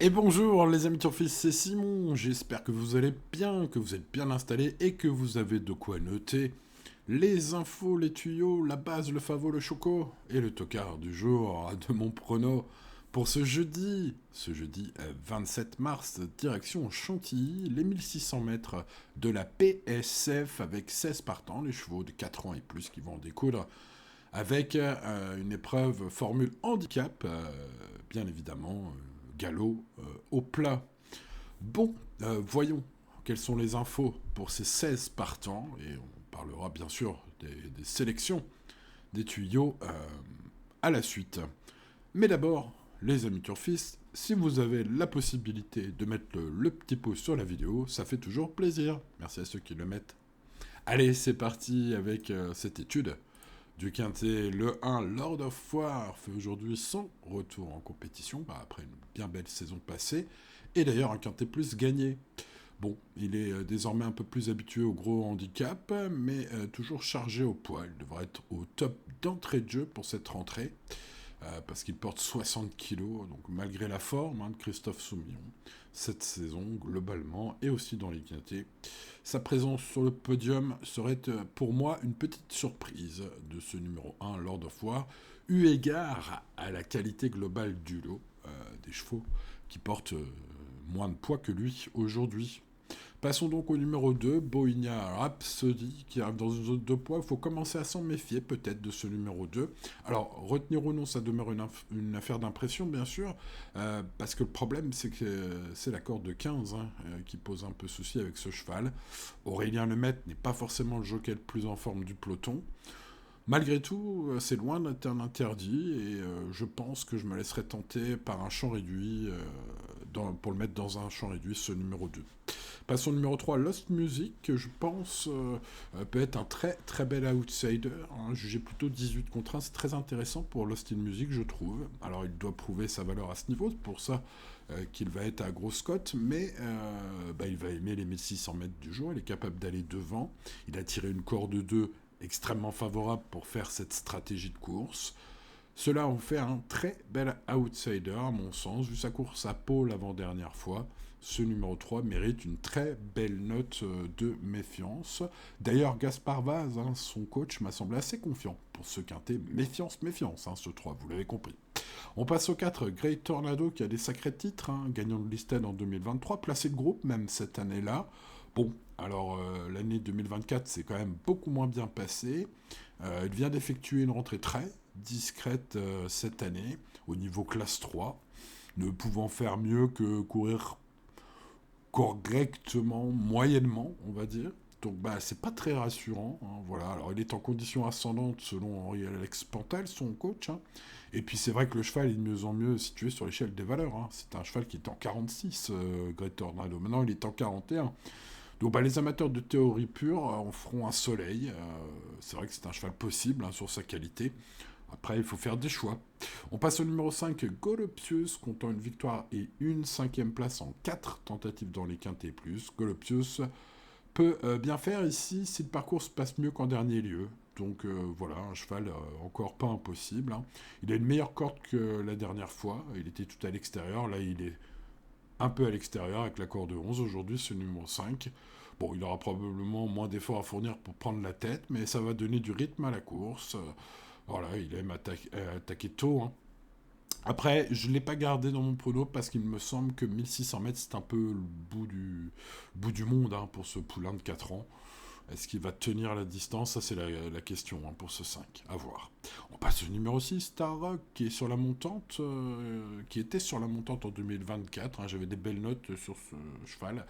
Et bonjour les amis turfistes, c'est Simon, j'espère que vous allez bien, que vous êtes bien installés et que vous avez de quoi noter les infos, les tuyaux, la base, le favori, le choco et le tocard du jour de mon prono pour ce jeudi 27 mars, direction Chantilly, les 1600 mètres de la PSF avec 16 partants, les chevaux de 4 ans et plus qui vont en découdre avec une épreuve formule handicap, bien évidemment, galop au plat. Bon, voyons quelles sont les infos pour ces 16 partants, et on parlera bien sûr des sélections, des tuyaux à la suite. Mais d'abord, les amis turfistes, si vous avez la possibilité de mettre le petit pouce sur la vidéo, ça fait toujours plaisir. Merci à ceux qui le mettent. Allez, c'est parti avec cette étude du Quintet. Le 1, Lord of War, fait aujourd'hui son retour en compétition, après une bien belle saison passée, et d'ailleurs un Quintet plus gagné. Bon, il est désormais un peu plus habitué au gros handicap, mais toujours chargé au poids. Il devrait être au top d'entrée de jeu pour cette rentrée, parce qu'il porte 60 kilos, donc malgré la forme de Christophe Soumillon, cette saison globalement, et aussi dans les quintés, sa présence sur le podium serait pour moi une petite surprise de ce numéro 1, Lord of War, eu égard à la qualité globale du lot, des chevaux qui portent moins de poids que lui aujourd'hui. Passons donc au numéro 2, Bohemia Rhapsody, qui arrive dans une zone de poids. Il faut commencer à s'en méfier peut-être de ce numéro 2. Alors, retenir ou non, ça demeure une affaire d'impression, bien sûr, parce que le problème, c'est que c'est la corde de 15 qui pose un peu souci avec ce cheval. Aurélien Lemaitre n'est pas forcément le jockey le plus en forme du peloton. Malgré tout, c'est loin d'être un interdit et je pense que je me laisserai tenter par un champ réduit pour le mettre dans un champ réduit, ce numéro 2. Passons au numéro 3, Lost Music, que je pense peut être un très très bel outsider, jugé plutôt 18 contre 1, c'est très intéressant pour Lost in Music, je trouve. Alors il doit prouver sa valeur à ce niveau, c'est pour ça qu'il va être à grosse cote, mais il va aimer les 1600 mètres du jour, il est capable d'aller devant, il a tiré une corde 2 extrêmement favorable pour faire cette stratégie de course. Cela en fait un très bel outsider, à mon sens. Vu sa course à Pau l'avant-dernière fois, ce numéro 3 mérite une très belle note de méfiance. D'ailleurs, Gaspard Vaz, son coach, m'a semblé assez confiant pour ce quintet. Méfiance, méfiance, ce 3, vous l'avez compris. On passe au 4, Great Tornado, qui a des sacrés titres, gagnant de Listed en 2023, placé de groupe même cette année-là. Bon, alors l'année 2024 c'est quand même beaucoup moins bien passé. Il vient d'effectuer une rentrée très discrète cette année, au niveau classe 3, ne pouvant faire mieux que courir correctement, moyennement, on va dire. Donc c'est pas très rassurant. Voilà. Alors il est en condition ascendante selon Henri-Alex Pantal, son coach. Et puis c'est vrai que le cheval est de mieux en mieux situé sur l'échelle des valeurs. C'est un cheval qui est en 46, Great Tornado. Maintenant il est en 41. Donc les amateurs de théorie pure en feront un soleil. C'est vrai que c'est un cheval possible sur sa qualité. Après, il faut faire des choix. On passe au numéro 5, Golopsius, comptant une victoire et une 5e place en 4 tentatives dans les quintés plus. Golopsius peut bien faire ici si le parcours se passe mieux qu'en dernier lieu. Donc voilà, un cheval encore pas impossible. Il a une meilleure corde que la dernière fois. Il était tout à l'extérieur. Là, il est un peu à l'extérieur avec la corde 11. Aujourd'hui, c'est le numéro 5. Bon, il aura probablement moins d'efforts à fournir pour prendre la tête, mais ça va donner du rythme à la course. Voilà, il aime attaquer tôt. Après, je ne l'ai pas gardé dans mon prono parce qu'il me semble que 1600 mètres, c'est un peu le bout du monde pour ce poulain de 4 ans. Est-ce qu'il va tenir la distance? Ça, c'est la question pour ce 5. À voir. On passe au numéro 6, Star Rock, qui est sur la montante, qui était sur la montante en 2024. J'avais des belles notes sur ce cheval.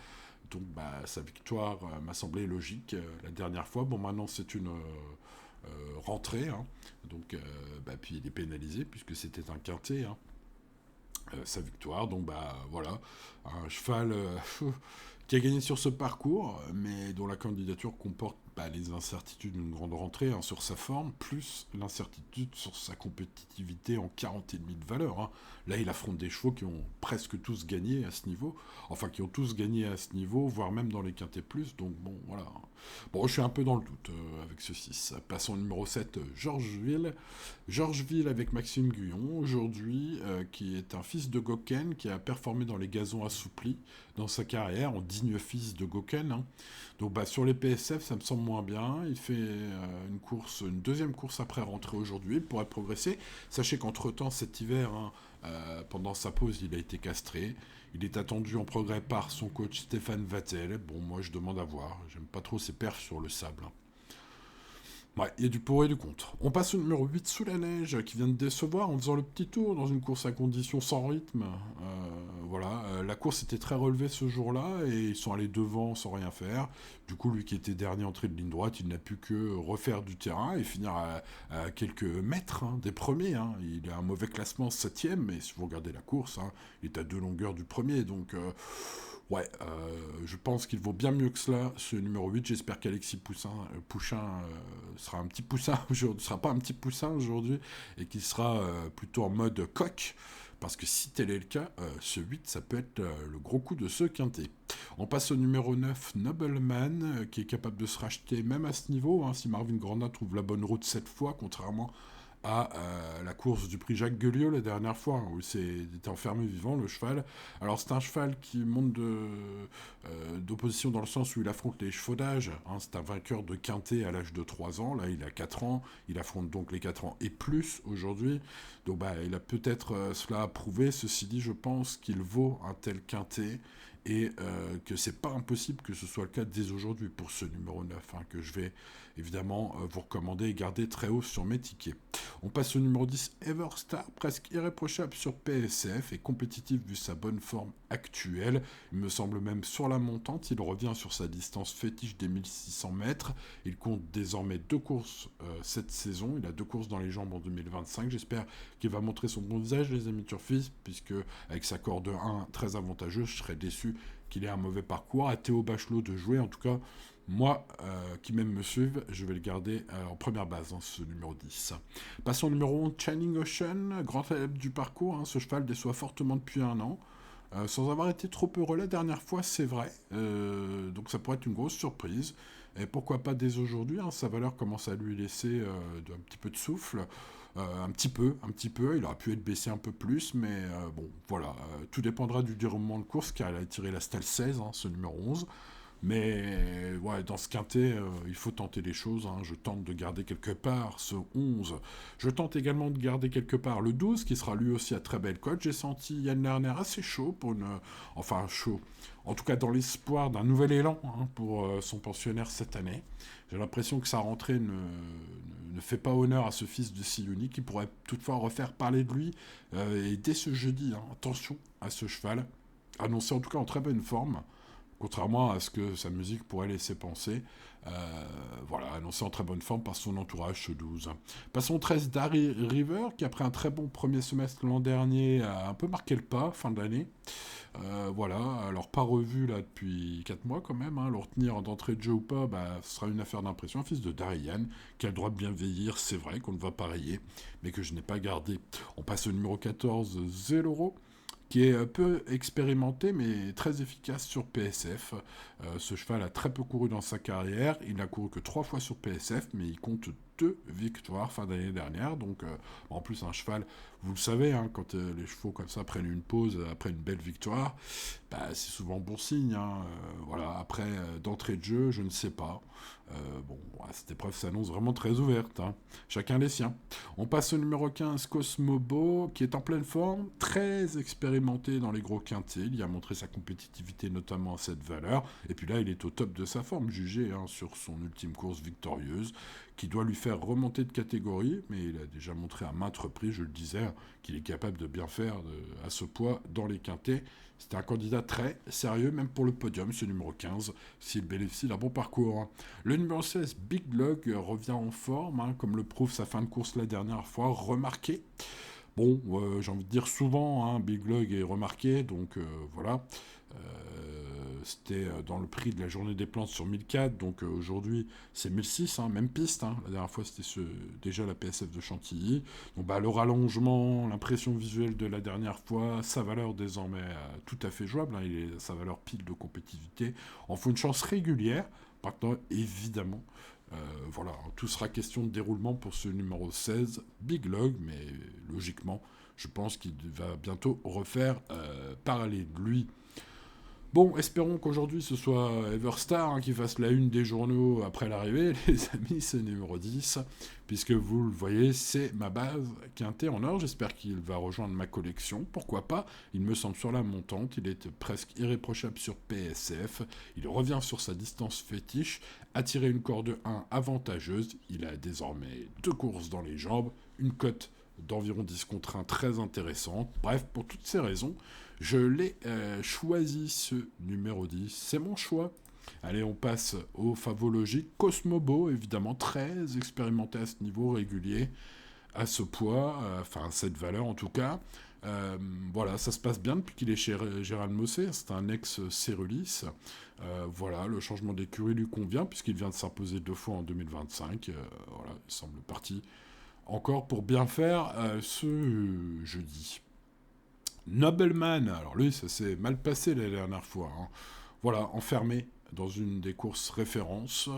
Donc, sa victoire m'a semblé logique la dernière fois. Bon, maintenant, c'est une rentrée. Donc, puis il est pénalisé puisque c'était un quintet. Sa victoire. Donc voilà, un cheval qui a gagné sur ce parcours, mais dont la candidature comporte les incertitudes d'une grande rentrée sur sa forme, plus l'incertitude sur sa compétitivité en 40,5 de valeur. Là, il affronte des chevaux qui ont presque tous gagné à ce niveau, enfin qui ont tous gagné à ce niveau, voire même dans les quintés plus, donc bon, voilà. Bon, je suis un peu dans le doute avec ce 6. Passons au numéro 7, Georgeville. Georgeville avec Maxime Guyon, aujourd'hui, qui est un fils de Goken, qui a performé dans les gazons assouplis dans sa carrière, en digne fils de Goken. Donc sur les PSF, ça me semble moins bien. Il fait une deuxième course après rentrer aujourd'hui, il pourrait progresser. Sachez qu'entre-temps, cet hiver, pendant sa pause, il a été castré. Il est attendu en progrès par son coach Stéphane Vattel. Bon, moi, je demande à voir. J'aime pas trop ses perfs sur le sable. Ouais, il y a du pour et du contre. On passe au numéro 8, Sous la neige, qui vient de décevoir en faisant le petit tour dans une course à condition sans rythme. La course était très relevée ce jour-là et ils sont allés devant sans rien faire. Du coup, lui qui était dernier entrée de ligne droite, il n'a pu que refaire du terrain et finir à quelques mètres des premiers. Il a un mauvais classement 7ème, mais si vous regardez la course, il est à 2 longueurs du premier. Donc, je pense qu'il vaut bien mieux que cela, ce numéro 8. J'espère qu'Alexis Pouchin sera un petit poussin aujourd'hui, sera pas un petit poussin aujourd'hui, et qu'il sera plutôt en mode coq. Parce que si tel est le cas, ce 8, ça peut être le gros coup de ce quintet. On passe au numéro 9, Nobleman, qui est capable de se racheter même à ce niveau, si Marvin Granda trouve la bonne route cette fois, contrairement à la course du prix Jacques Guelliot la dernière fois, où il était enfermé vivant, le cheval. Alors c'est un cheval qui monte d'opposition dans le sens où il affronte les chevaux d'âge. C'est un vainqueur de quintet à l'âge de 3 ans, là il a 4 ans, il affronte donc les 4 ans et plus aujourd'hui. Donc il a peut-être cela à prouver. Ceci dit, je pense qu'il vaut un tel quintet et que c'est pas impossible que ce soit le cas dès aujourd'hui pour ce numéro 9, que je vais évidemment vous recommander et garder très haut sur mes tickets. On passe au numéro 10, Everstar, presque irréprochable sur PSF et compétitif vu sa bonne forme actuelle. Il me semble même sur la montante, il revient sur sa distance fétiche des 1600 mètres. Il compte désormais 2 courses cette saison, il a 2 courses dans les jambes en 2025. J'espère qu'il va montrer son bon visage, les amis turfistes, puisque avec sa corde 1 très avantageuse, je serais déçu qu'il ait un mauvais parcours. À Théo Bachelot de jouer, en tout cas, moi, qui même me suivent, je vais le garder en première base, ce numéro 10. Passons au numéro 11, Channing Ocean, grand adepte du parcours. Ce cheval déçoit fortement depuis 1 an. Sans avoir été trop heureux la dernière fois, c'est vrai. Donc ça pourrait être une grosse surprise. Et pourquoi pas dès aujourd'hui, sa valeur commence à lui laisser un petit peu de souffle. Un petit peu, il aurait pu être baissé un peu plus, mais tout dépendra du déroulement de course, car il a tiré la Stelle 16, ce numéro 11. Mais dans ce quintet, il faut tenter les choses. Je tente de garder quelque part ce 11. Je tente également de garder quelque part le 12, qui sera lui aussi à très belle cote. J'ai senti Yann Lerner assez chaud chaud. En tout cas, dans l'espoir d'un nouvel élan pour son pensionnaire cette année. J'ai l'impression que sa rentrée ne fait pas honneur à ce fils de Sioni, qui pourrait toutefois refaire parler de lui. Et dès ce jeudi, attention à ce cheval, annoncé en tout cas en très bonne forme. Contrairement à ce que sa musique pourrait laisser penser. Annoncé en très bonne forme par son entourage, ce 12. Passons au 13, Darry River, qui après un très bon premier semestre l'an dernier, a un peu marqué le pas, fin de l'année. Alors pas revu là depuis 4 mois quand même. Le retenir d'entrée de jeu ou pas, ce sera une affaire d'impression. Fils de Darian, qui a le droit de bien vieillir, c'est vrai qu'on ne va pas rayer, mais que je n'ai pas gardé. On passe au numéro 14, Zeloro, qui est peu expérimenté mais très efficace sur PSF. Ce cheval a très peu couru dans sa carrière, il n'a couru que 3 fois sur PSF, mais il compte 2 victoires fin d'année dernière, donc en plus un cheval, vous le savez, quand les chevaux comme ça prennent une pause après une belle victoire, c'est souvent bon signe. Après, d'entrée de jeu, je ne sais pas. Cette épreuve s'annonce vraiment très ouverte. Chacun les siens. On passe au numéro 15, Cosmobo, qui est en pleine forme, très expérimenté dans les gros quintets. Il a montré sa compétitivité notamment à cette valeur. Et puis là, il est au top de sa forme, jugé sur son ultime course victorieuse, qui doit lui faire remonter de catégorie, mais il a déjà montré à maintes reprises, je le disais, qu'il est capable de bien faire à ce poids dans les quintets. C'était un candidat très sérieux, même pour le podium, ce numéro 15, s'il bénéficie d'un bon parcours. Le numéro 16, Big Log, revient en forme, comme le prouve sa fin de course la dernière fois, remarqué. J'ai envie de dire souvent, Big Log est remarqué, donc voilà. c'était dans le prix de la journée des plantes sur 1004, donc aujourd'hui c'est 1006, hein, même piste, hein. La dernière fois c'était déjà la PSF de Chantilly. Donc le rallongement, l'impression visuelle de la dernière fois, sa valeur désormais tout à fait jouable, hein, sa valeur pile de compétitivité, en faut une chance régulière. Maintenant, évidemment, voilà, tout sera question de déroulement pour ce numéro 16, Big Log, mais logiquement, je pense qu'il va bientôt refaire parler de lui. Bon, espérons qu'aujourd'hui ce soit Everstar hein, qui fasse la une des journaux après l'arrivée, les amis, c'est numéro 10, puisque vous le voyez, c'est ma base quintée en or. J'espère qu'il va rejoindre ma collection, pourquoi pas. Il me semble sur la montante, il est presque irréprochable sur PSF, il revient sur sa distance fétiche, a tiré une corde 1 avantageuse, il a désormais 2 courses dans les jambes, une cote d'environ 10 contre 1 très intéressante. Bref, pour toutes ces raisons, je l'ai choisi ce numéro 10. C'est mon choix. Allez, on passe au favologique. Cosmobo, évidemment, très expérimenté à ce niveau régulier, à ce poids, enfin à cette valeur en tout cas. Voilà, ça se passe bien depuis qu'il est chez Gérald Mossé. C'est un ex-Cérulis. Voilà, le changement d'écurie lui convient puisqu'il vient de s'imposer 2 fois en 2025. Voilà, il semble parti encore pour bien faire ce jeudi. Nobleman, alors lui, ça s'est mal passé la dernière fois. Hein. Voilà, enfermé dans une des courses références.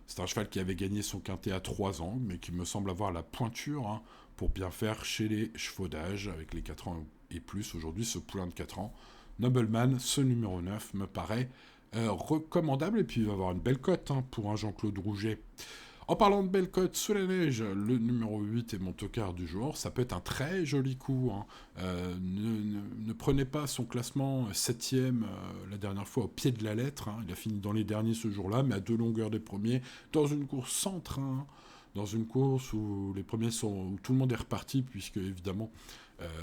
C'est un cheval qui avait gagné son quintet à 3 ans, mais qui me semble avoir la pointure hein, pour bien faire chez les chevaux d'âge, avec les 4 ans et plus. Aujourd'hui, ce poulain de 4 ans. Nobleman, ce numéro 9, me paraît recommandable. Et puis, il va avoir une belle cote hein, pour un Jean-Claude Rouget. En parlant de belle cote sous la neige, le numéro 8 est mon tocard du jour. Ça peut être un très joli coup. Hein. Ne prenez pas son classement 7ème la dernière fois au pied de la lettre. Hein. Il a fini dans les derniers ce jour-là, mais à 2 longueurs des premiers, dans une course sans train. Dans une course où les premiers où tout le monde est reparti, puisque évidemment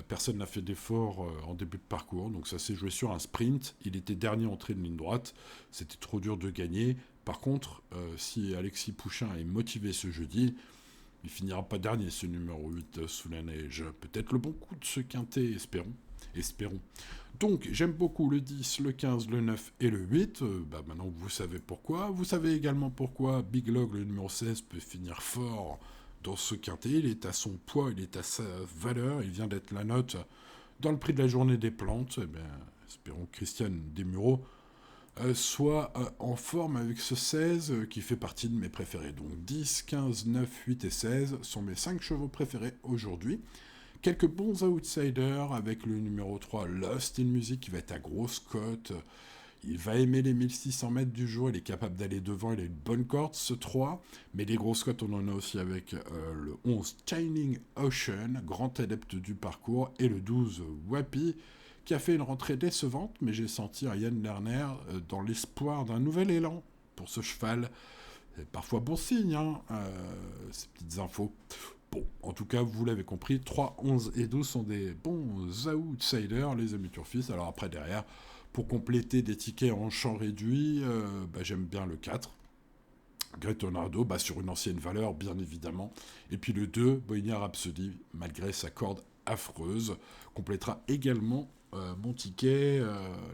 personne n'a fait d'effort en début de parcours. Donc ça s'est joué sur un sprint. Il était dernier entré de ligne droite. C'était trop dur de gagner. Par contre, si Alexis Pouchin est motivé ce jeudi, il finira pas dernier ce numéro 8 sous la neige. Peut-être le bon coup de ce quintet, espérons. Espérons. Donc, j'aime beaucoup le 10, le 15, le 9 et le 8. Maintenant, vous savez pourquoi. Vous savez également pourquoi Big Log, le numéro 16, peut finir fort dans ce quintet. Il est à son poids, il est à sa valeur. Il vient d'être la note dans le prix de la journée des plantes. Eh bien, espérons que Christiane Desmureaux soit en forme avec ce 16 qui fait partie de mes préférés. Donc 10, 15, 9, 8 et 16 sont mes 5 chevaux préférés aujourd'hui. Quelques bons outsiders avec le numéro 3, Lost in Music, qui va être à grosse cote. Il va aimer les 1600 mètres du jour, il est capable d'aller devant, il a une bonne corde, ce 3. Mais les grosses cotes, on en a aussi avec le 11, Shining Ocean, grand adepte du parcours, et le 12, Wapi, qui a fait une rentrée décevante, mais j'ai senti un Yann Lerner dans l'espoir d'un nouvel élan pour ce cheval. C'est parfois bon signe, hein, ces petites infos. Bon, en tout cas, vous l'avez compris, 3, 11 et 12 sont des bons outsiders, les amis turfistes. Alors après, derrière, pour compléter des tickets en champ réduit, j'aime bien le 4. Gretonardo, sur une ancienne valeur, bien évidemment. Et puis le 2, Bohemia Rhapsody, malgré sa corde affreuse, complétera également mon ticket,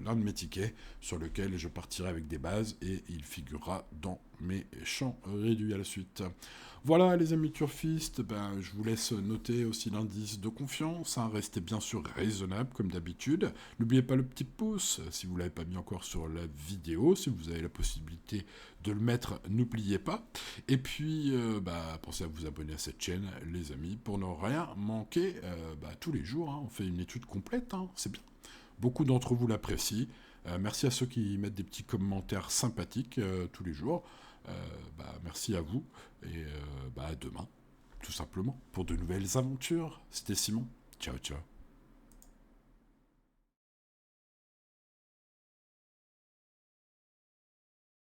l'un de mes tickets, sur lequel je partirai avec des bases, et il figurera dans mes champs réduits à la suite. Voilà les amis turfistes, je vous laisse noter aussi l'indice de confiance, hein, restez bien sûr raisonnable comme d'habitude. N'oubliez pas le petit pouce si vous ne l'avez pas mis encore sur la vidéo, si vous avez la possibilité de le mettre, n'oubliez pas. Et puis pensez à vous abonner à cette chaîne les amis pour ne rien manquer tous les jours. Hein, on fait une étude complète, hein, c'est bien. Beaucoup d'entre vous l'apprécient. Merci à ceux qui mettent des petits commentaires sympathiques tous les jours. Merci à vous et à demain, tout simplement, pour de nouvelles aventures. C'était Simon. Ciao, ciao.